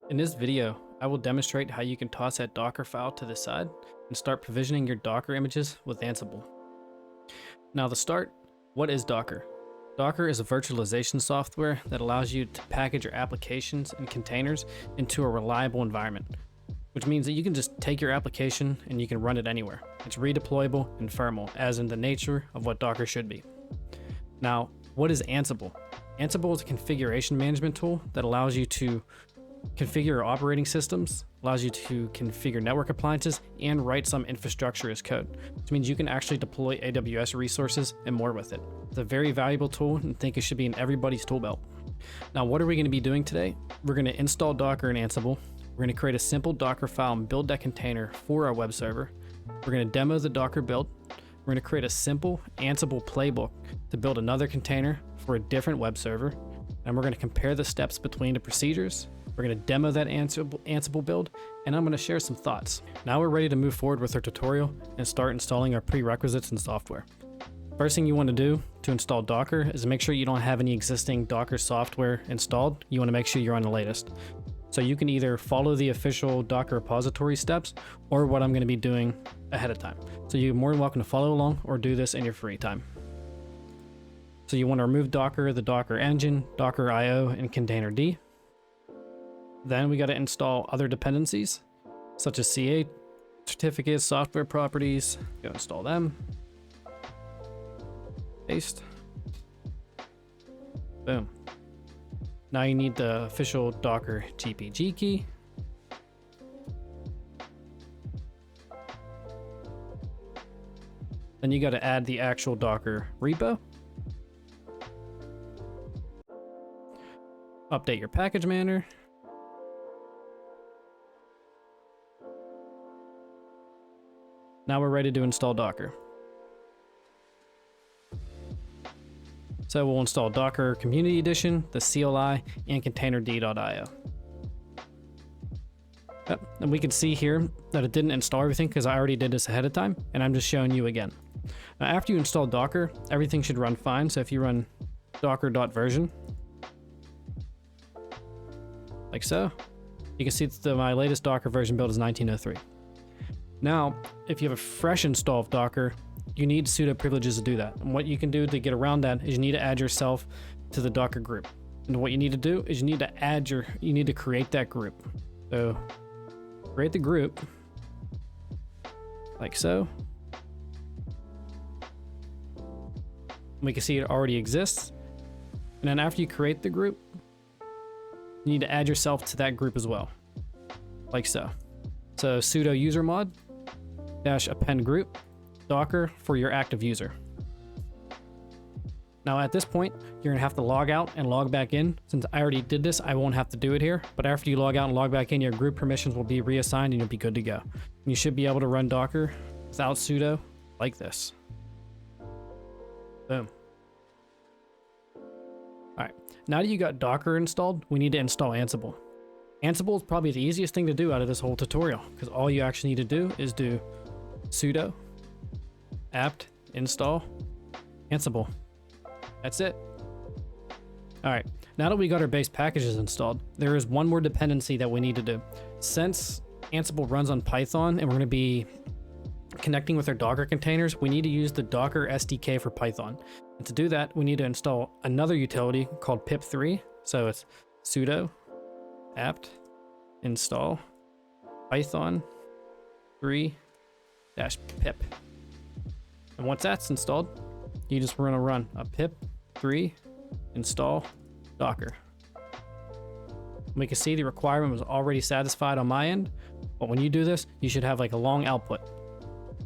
In this video, I will demonstrate how you can toss that Dockerfile to the side and start provisioning your Docker images with Ansible. Now to start, what is Docker? Docker is a virtualization software that allows you to package your applications and containers into a reliable environment, which means that you can just take your application and you can run it anywhere. It's redeployable and firmable, as in the nature of what Docker should be. Now, what is Ansible? Ansible is a configuration management tool that allows you to configure your operating systems, allows you to configure network appliances, and write some infrastructure as code, which means you can actually deploy AWS resources and more with it. It's a very valuable tool and I think it should be in everybody's tool belt. Now, what are we going to be doing today? We're going to install Docker in Ansible. We're going to create a simple Docker file and build that container for our web server. We're going to demo the Docker build. We're going to create a simple Ansible playbook to build another container for a different web server. And we're going to compare the steps between the procedures. We're going to demo that Ansible build, and I'm going to share some thoughts. Now we're ready to move forward with our tutorial and start installing our prerequisites and software. First thing you want to do to install Docker is make sure you don't have any existing Docker software installed. You want to make sure you're on the latest. So you can either follow the official Docker repository steps or what I'm going to be doing ahead of time. So you're more than welcome to follow along or do this in your free time. So you want to remove Docker, the Docker engine, Docker IO, and containerd. Then we got to install other dependencies such as CA certificates, software properties. Go install them. Paste. Boom. Now you need the official Docker GPG key. Then you got to add the actual Docker repo. Update your package manager. Now we're ready to install Docker. So we'll install Docker Community Edition, the CLI, and containerd.io. Yep, and we can see here that it didn't install everything because I already did this ahead of time, and I'm just showing you again. Now after you install Docker, everything should run fine. So if you run docker.version, like so, you can see that my latest Docker version build is 1903. Now, if you have a fresh install of Docker, you need sudo privileges to do that. And what you can do to get around that is you need to add yourself to the Docker group. And what you need to do is you need to create that group. So create the group like so. We can see it already exists. And then after you create the group, you need to add yourself to that group as well, like so. So sudo usermod -append group Docker for your active user. Now at this point, you're gonna have to log out and log back in. Since I already did this, I won't have to do it here, but after you log out and log back in, your group permissions will be reassigned and you'll be good to go. And you should be able to run Docker without sudo like this. Boom. All right, now that you got Docker installed, we need to install Ansible. Ansible is probably the easiest thing to do out of this whole tutorial because all you actually need to do is do sudo apt install Ansible. That's it. All right, now that we got our base packages installed, there is one more dependency that we need to do. Since Ansible runs on Python and we're going to be connecting with our Docker containers, we need to use the Docker SDK for Python. And to do that, we need to install another utility called pip3. So it's sudo apt install python 3-pip. And once that's installed, you just want to run a pip3 install Docker. We can see the requirement was already satisfied on my end, but when you do this, you should have like a long output.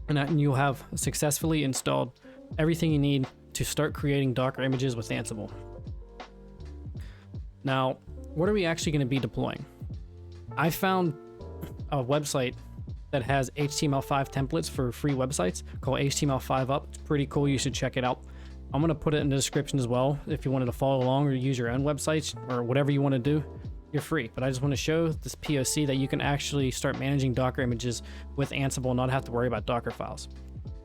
And you'll have successfully installed everything you need to start creating Docker images with Ansible. Now, what are we actually going to be deploying? I found a website that has HTML5 templates for free websites called HTML5up. It's pretty cool. You should check it out. I'm going to put it in the description as well. If you wanted to follow along or use your own websites or whatever you want to do, you're free. But I just want to show this POC that you can actually start managing Docker images with Ansible and not have to worry about Docker files.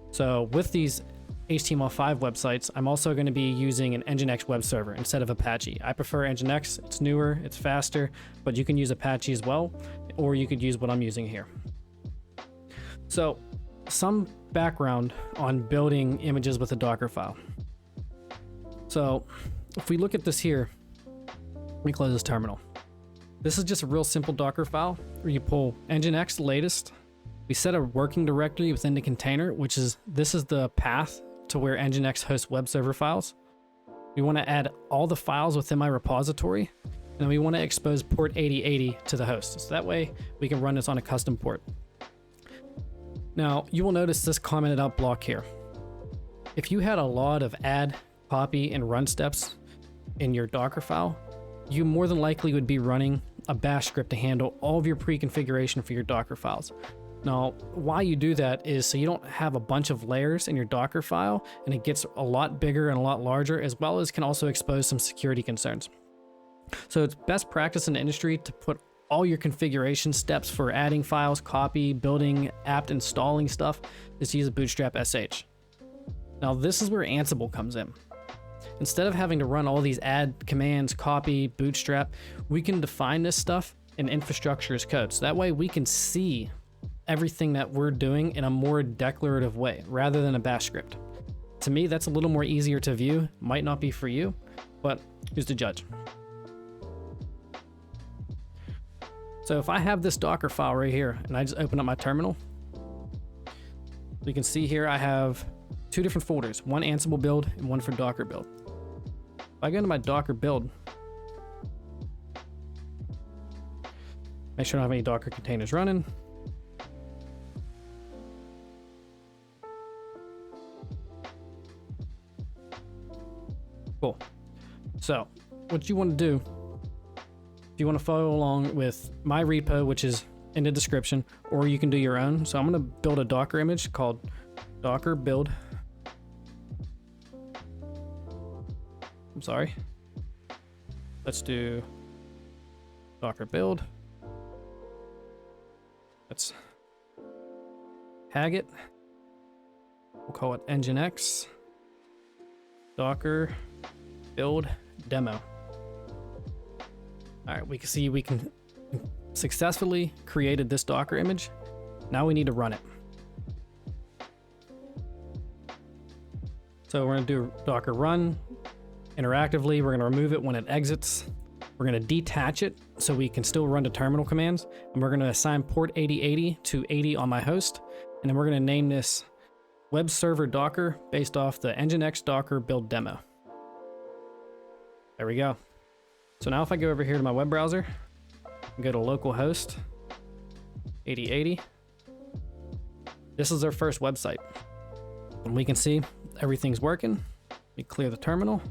So with these HTML5 websites, I'm also going to be using an Nginx web server instead of Apache. I prefer Nginx. It's newer, it's faster, but you can use Apache as well, or you could use what I'm using here. So, some background on building images with a Dockerfile. So, if we look at this here, let me close this terminal. This is just a real simple Dockerfile where you pull Nginx latest. We set a working directory within the container, which is, this is the path to where Nginx hosts web server files. We want to add all the files within my repository, and we want to expose port 8080 to the host. So that way we can run this on a custom port. Now, you will notice this commented out block here. If you had a lot of add, copy, and run steps in your Dockerfile, you more than likely would be running a bash script to handle all of your pre-configuration for your Docker files. Now, why you do that is so you don't have a bunch of layers in your Docker file and it gets a lot bigger and a lot larger, as well as can also expose some security concerns. So it's best practice in the industry to put all your configuration steps for adding files, copy, building, apt installing stuff is to use a bootstrap sh. Now this is where Ansible comes in. Instead of having to run all these add commands, copy, bootstrap, we can define this stuff in infrastructure as code. So that way we can see everything that we're doing in a more declarative way rather than a bash script. To me, that's a little more easier to view. Might not be for you, but who's to judge? So if I have this Docker file right here and I just open up my terminal, you can see here I have two different folders, one Ansible build and one for Docker build. If I go into my Docker build, make sure I don't have any Docker containers running. Cool. So what you want to do, if you want to follow along with my repo, which is in the description, or you can do your own. So I'm going to build a Docker image called Docker build. I'm sorry. Let's do Docker build. Let's tag it. We'll call it Nginx Docker build demo. All right, we can see we can successfully created this Docker image. Now we need to run it. So we're going to do Docker run interactively. We're going to remove it when it exits. We're going to detach it so we can still run the terminal commands. And we're going to assign port 8080 to 80 on my host. And then we're going to name this web server Docker based off the Nginx Docker build demo. There we go. So now if I go over here to my web browser and go to localhost 8080, this is our first website. And we can see everything's working. We clear the terminal.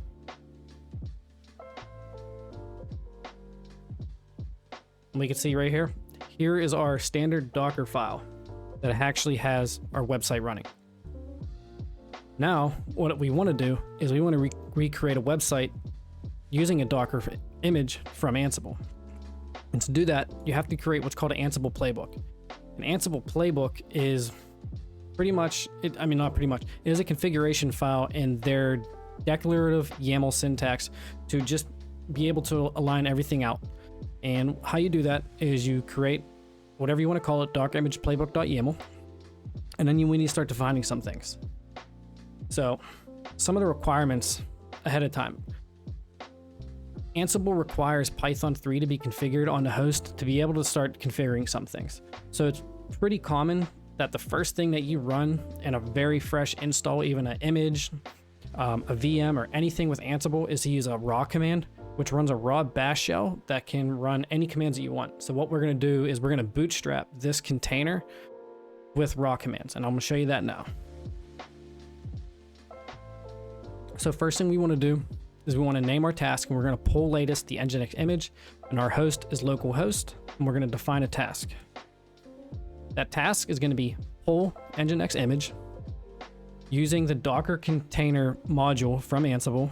And we can see right here, here is our standard Docker file that actually has our website running. Now, what we want to do is we want to recreate a website using a Docker image from Ansible. And to do that, you have to create what's called an Ansible playbook. An Ansible playbook is pretty much, not pretty much, it is a configuration file in their declarative YAML syntax to just be able to align everything out. And how you do that is you create whatever you want to call it, Docker image playbook.yaml, and then we need to start defining some things. So some of the requirements ahead of time. Ansible requires Python 3 to be configured on the host to be able to start configuring some things. So it's pretty common that the first thing that you run in a very fresh install, even an image, a VM, or anything with Ansible, is to use a raw command, which runs a raw bash shell that can run any commands that you want. So what we're going to do is we're going to bootstrap this container with raw commands, and I'm going to show you that now. So first thing we want to do is we want to name our task, and we're going to pull latest the Nginx image, and our host is localhost, and we're going to define a task. That task is going to be pull Nginx image using the Docker container module from Ansible.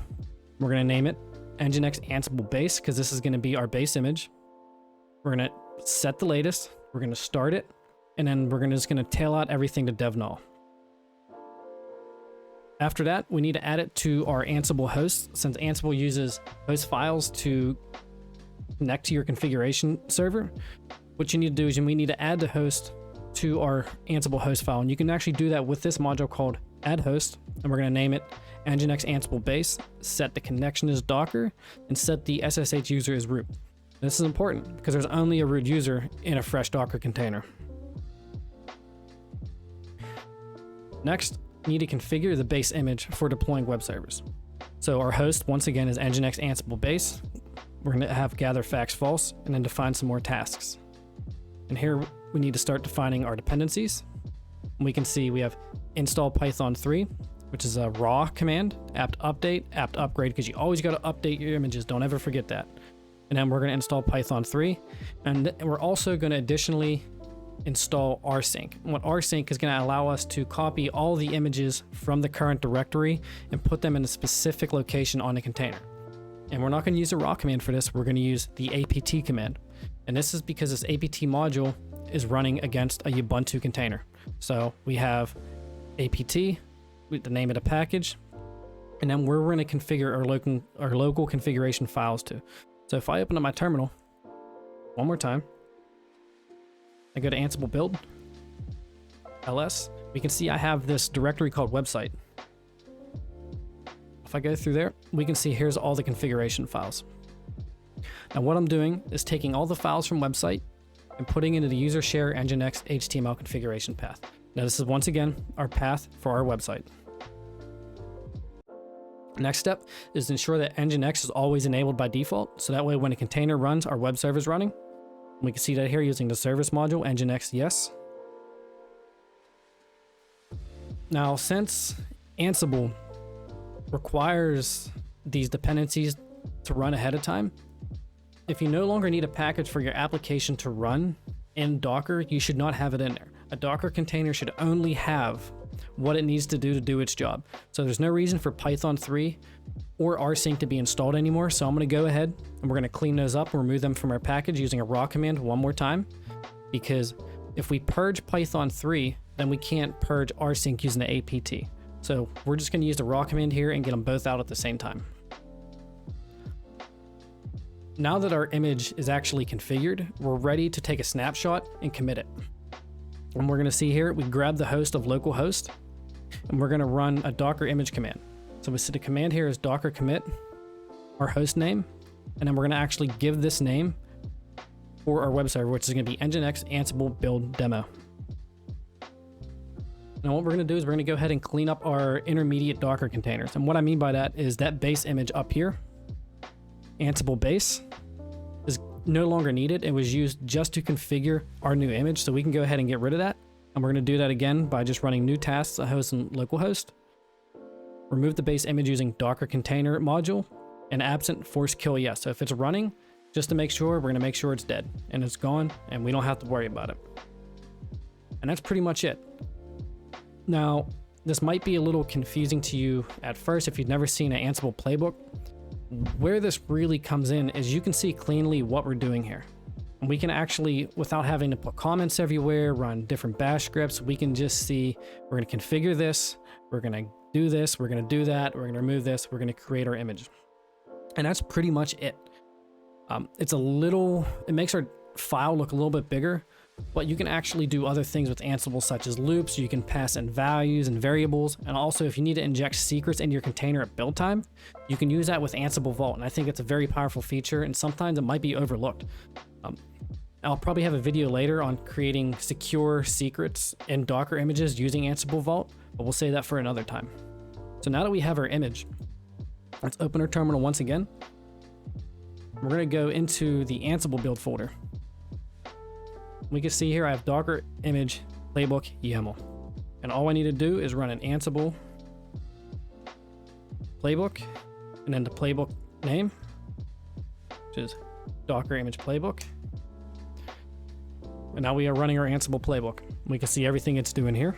We're going to name it Nginx Ansible base because this is going to be our base image. We're going to set the latest. We're going to start it, and then we're just going to tail out everything to dev null. After that, we need to add it to our Ansible host, since Ansible uses host files to connect to your configuration server. What you need to do is we need to add the host to our Ansible host file, and you can actually do that with this module called add host, and we're going to name it Nginx Ansible base, set the connection as Docker, and set the SSH user as root. This is important because there's only a root user in a fresh Docker container. Next, you need to configure the base image for deploying web servers. So our host, once again, is Nginx Ansible base. We're going to have gather facts false and then define some more tasks. And here we need to start defining our dependencies. And we can see we have install Python 3, which is a raw command, apt update, apt upgrade, because you always got to update your images. Don't ever forget that. And then we're going to install Python 3. And we're also going to additionally install rsync. And what rsync is going to allow us to copy all the images from the current directory and put them in a specific location on the container. And we're not going to use a raw command for this. We're going to use the apt command. And this is because this apt module is running against a Ubuntu container. So we have apt, the name of the package, and then we're going to configure our local configuration files to. So if I open up my terminal one more time, I go to Ansible build, ls, we can see I have this directory called website. If I go through there, we can see here's all the configuration files. Now what I'm doing is taking all the files from website and putting into the user share Nginx HTML configuration path. Now this is once again our path for our website. Next step is to ensure that Nginx is always enabled by default, so that way when a container runs, our web server is running. We can see that here using the service module, Nginx yes. Now since Ansible requires these dependencies to run ahead of time, if you no longer need a package for your application to run in Docker, you should not have it in there. A Docker container should only have what it needs to do its job. So there's no reason for Python 3 or rsync to be installed anymore. So I'm going to go ahead and we're going to clean those up and remove them from our package using a raw command one more time. Because if we purge Python 3, then we can't purge rsync using the apt. So we're just going to use the raw command here and get them both out at the same time. Now that our image is actually configured, we're ready to take a snapshot and commit it. And we're going to see here, we grab the host of localhost, and we're going to run a Docker image command. So we see the command here is docker commit, our host name, and then we're going to actually give this name for our web server, which is going to be Nginx Ansible build demo. Now what we're going to do is we're going to go ahead and clean up our intermediate Docker containers. And what I mean by that is that base image up here, Ansible base, is no longer needed. It was used just to configure our new image, so we can go ahead and get rid of that. And we're going to do that again by just running new tasks, a host and localhost. Remove the base image using Docker container module, and absent force kill yes. So if it's running, just to make sure, we're going to make sure it's dead and it's gone and we don't have to worry about it. And that's pretty much it. Now, this might be a little confusing to you at first if you've never seen an Ansible playbook. Where this really comes in is you can see cleanly what we're doing here. And we can actually, without having to put comments everywhere, run different bash scripts, we can just see we're going to configure this, we're going to do this, we're going to do that, we're going to remove this, we're going to create our image. And that's pretty much it. It makes our file look a little bit bigger, but you can actually do other things with Ansible, such as loops. You can pass in values and variables. And also, if you need to inject secrets into your container at build time, you can use that with Ansible Vault. And I think it's a very powerful feature, and sometimes it might be overlooked. I'll probably have a video later on creating secure secrets in Docker images using Ansible Vault, but we'll save that for another time. So now that we have our image, let's open our terminal once again. We're going to go into the Ansible build folder. We can see here I have Docker image playbook YAML. And all I need to do is run an Ansible playbook and then the playbook name, which is Docker image playbook. And now we are running our Ansible playbook. We can see everything it's doing here.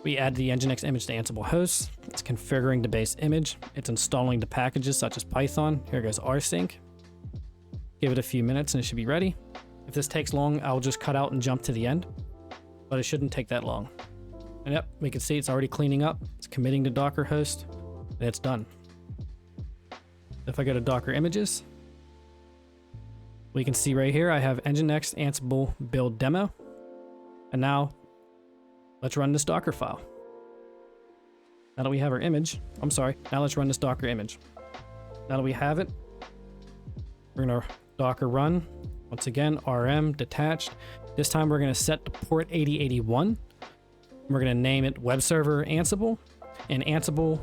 We add the Nginx image to Ansible hosts. It's configuring the base image. It's installing the packages such as Python. Here goes rsync. Give it a few minutes and it should be ready. If this takes long, I'll just cut out and jump to the end, but it shouldn't take that long. And And yep, we can see it's already cleaning up. It's committing to Docker host, and it's done. If I go to Docker images, we can see right here I have Nginx Ansible build demo. And now let's run this Docker file. Now that we have our image, now let's run this Docker image. Now that we have it, we're gonna Docker run. Once again, RM detached. This time we're gonna set the port 8081. We're gonna name it web server Ansible and Ansible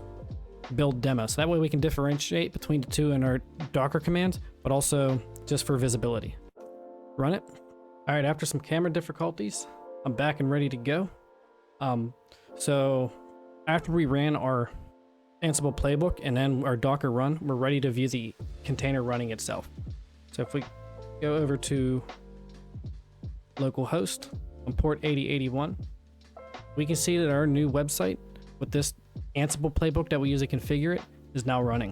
build demo. So that way we can differentiate between the two in our Docker commands, but also just for visibility. Run it. All right, after some camera difficulties, I'm back and ready to go. So after we ran our Ansible playbook and then our Docker run, we're ready to view the container running itself. So if we go over to localhost on port 8081, we can see that our new website with this Ansible playbook that we use to configure it is now running.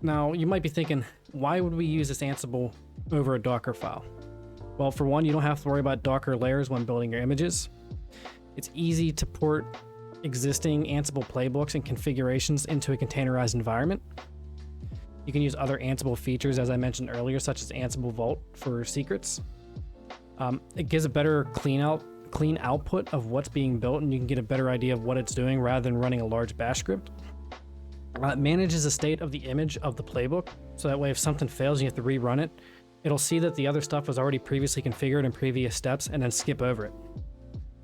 Now, you might be thinking, why would we use this Ansible over a Docker file? Well, for one, you don't have to worry about Docker layers when building your images. It's easy to port existing Ansible playbooks and configurations into a containerized environment. You can use other Ansible features, as I mentioned earlier, such as Ansible Vault for secrets. It gives a better clean output of what's being built, and you can get a better idea of what it's doing rather than running a large bash script. It manages the state of the image of the playbook, so that way if something fails and you have to rerun it, it'll see that the other stuff was already previously configured in previous steps and then skip over it.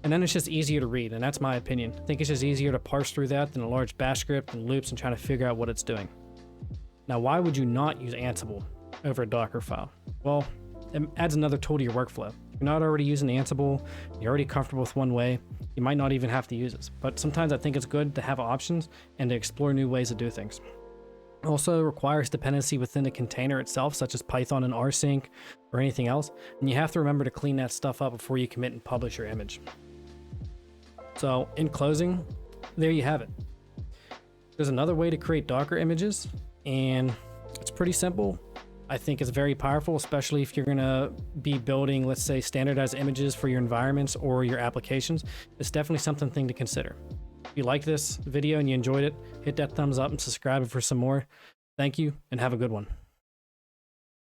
And then it's just easier to read, and that's my opinion. I think it's just easier to parse through that than a large bash script and loops and trying to figure out what it's doing. Now, why would you not use Ansible over a Docker file? Well, it adds another tool to your workflow. If you're not already using Ansible, you're already comfortable with one way, you might not even have to use this. But sometimes I think it's good to have options and to explore new ways to do things. It also requires dependency within the container itself, such as Python and rsync or anything else. And you have to remember to clean that stuff up before you commit and publish your image. So in closing, there you have it. There's another way to create Docker images, and it's pretty simple. I think it's very powerful, especially if you're gonna be building, let's say, standardized images for your environments or your applications. It's definitely something to consider. If you like this video and you enjoyed it, hit that thumbs up and subscribe for some more. Thank you, and have a good one.